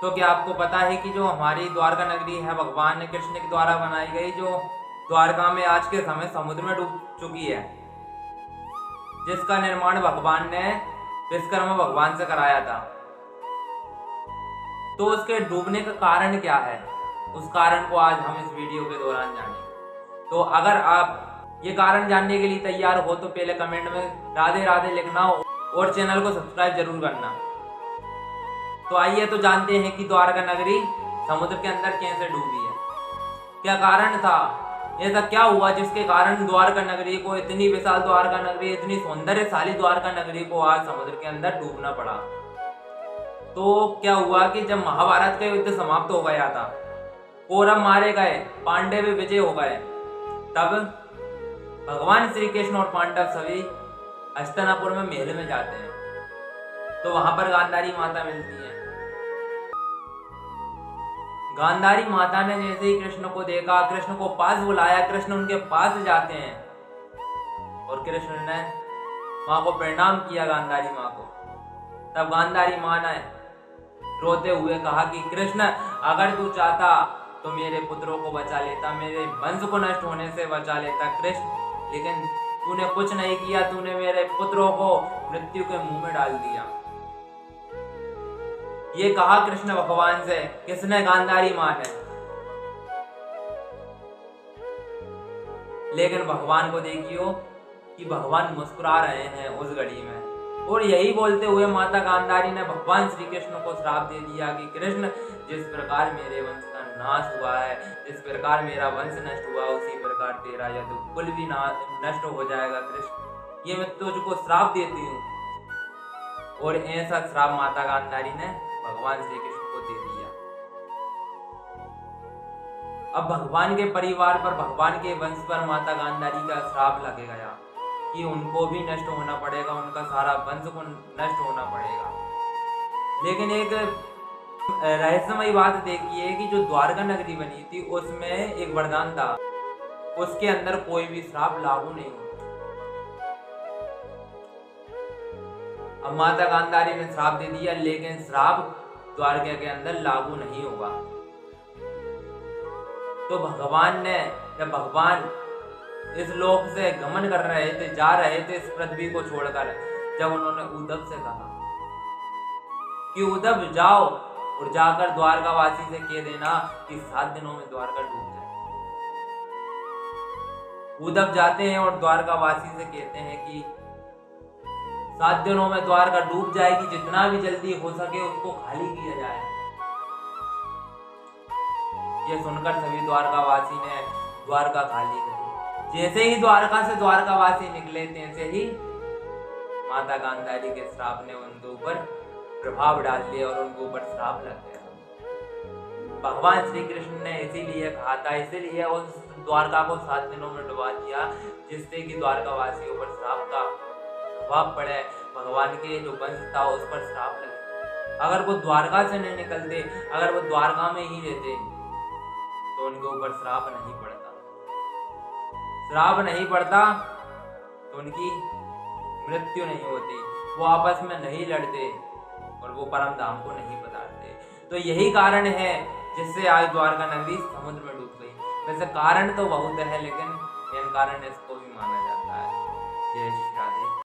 तो क्या आपको पता है कि जो हमारी द्वारका नगरी है भगवान कृष्ण के द्वारा बनाई गई, जो द्वारका में आज के समय समुद्र में डूब चुकी है, जिसका निर्माण भगवान ने विश्वकर्मा भगवान से कराया था। तो उसके डूबने का कारण क्या है, उस कारण को आज हम इस वीडियो के दौरान जानेंगे। तो अगर आप ये कारण जानने के लिए तैयार हो तो पहले कमेंट में राधे राधे लिखना और चैनल को सब्सक्राइब जरूर करना। तो आइए तो जानते हैं कि द्वारका नगरी समुद्र के अंदर कैसे डूबी है, क्या कारण था, ऐसा क्या हुआ जिसके कारण द्वारका नगरी को, इतनी विशाल द्वारका नगरी, इतनी सौंदर्यशाली द्वारका नगरी को आज समुद्र के अंदर डूबना पड़ा। तो क्या हुआ कि जब महाभारत का युद्ध समाप्त हो गया था, कौरव मारे गए, पांडव विजय हो गए, तब भगवान श्री कृष्ण और पांडव सभी हस्तिनापुर में महल में जाते हैं। तो वहां पर गांधारी माता मिलती है। गांधारी माता ने जैसे ही कृष्ण को देखा, कृष्ण को पास बुलाया, कृष्ण उनके पास जाते हैं और कृष्ण ने माँ को प्रणाम किया, गांधारी माँ को। तब गांधारी माँ ने रोते हुए कहा कि कृष्ण, अगर तू चाहता तो मेरे पुत्रों को बचा लेता, मेरे वंश को नष्ट होने से बचा लेता कृष्ण, लेकिन तूने कुछ नहीं किया, तूने मेरे पुत्रों को मृत्यु के मुंह में डाल दिया। ये कहा कृष्ण भगवान से, किसने? गांधारी माँ ने। लेकिन भगवान को देखियो कि भगवान मुस्कुरा रहे हैं उस घड़ी में, और यही बोलते हुए माता गांधारी ने भगवान श्री कृष्ण को श्राप दे दिया कि कृष्ण, जिस प्रकार मेरे वंश का नाश हुआ है, जिस प्रकार मेरा वंश नष्ट हुआ, उसी प्रकार तेरा यदु कुल भी नष्ट हो जाएगा कृष्ण, ये मैं तुझको श्राप देती हूँ। और ऐसा श्राप माता गांधारी ने भगवान श्री कृष्ण को दे दिया। अब भगवान के परिवार पर, भगवान के वंश पर माता गांधारी का श्राप लगे गया कि उनको भी नष्ट होना पड़ेगा, उनका सारा वंश को नष्ट होना पड़ेगा। लेकिन एक रहस्यमयी बात देखिए कि जो द्वारका नगरी बनी थी उसमें एक वरदान था, उसके अंदर कोई भी श्राप लागू नहीं होता। अब माता गांधारी ने श्राप दे दिया, लेकिन श्राप द्वारका के अंदर लागू नहीं होगा। तो भगवान ने, जब भगवान इस लोक से गमन कर रहे थे, जा रहे थे इस पृथ्वी को छोड़कर, जब उन्होंने उद्धव से कहा कि उद्धव जाओ और जाकर द्वारकावासी से कह देना कि 7 दिनों में द्वारका डूब जाए। उद्धव जाते हैं और द्वारकावासी से कहते हैं कि 7 दिनों में द्वारका डूब जाएगी, जितना भी जल्दी हो सके उसको खाली किया जाए। ये सुनकर सभी द्वारकावासी ने द्वारका खाली करी। जैसे ही द्वारका से द्वारकावासी निकले, तैसे ही माता गांधारी के श्राप ने उनके ऊपर प्रभाव डाल दिया और उनके ऊपर श्राप लग गया। भगवान श्री कृष्ण ने इसीलिए कहा था, इसीलिए उस द्वारका को 7 दिनों में डुबा दिया, जिससे कि द्वारकावासियों पर श्राप का प्रभाव पड़े, भगवान के जो वंश था उस पर श्राप लगे। अगर वो द्वारका से नहीं निकलते, अगर वो द्वारका में ही रहते तो उनके ऊपर श्राप नहीं पड़ता। श्राप नहीं पड़ता तो उनकी मृत्यु नहीं होती, वो आपस में नहीं लड़ते और वो परम धाम को नहीं पधारते। तो यही कारण है जिससे आज द्वारका नगरी समुद्र में डूब गई। वैसे कारण तो बहुत है, लेकिन मेन कारण इसको भी माना जाता है। जय श्री राधे।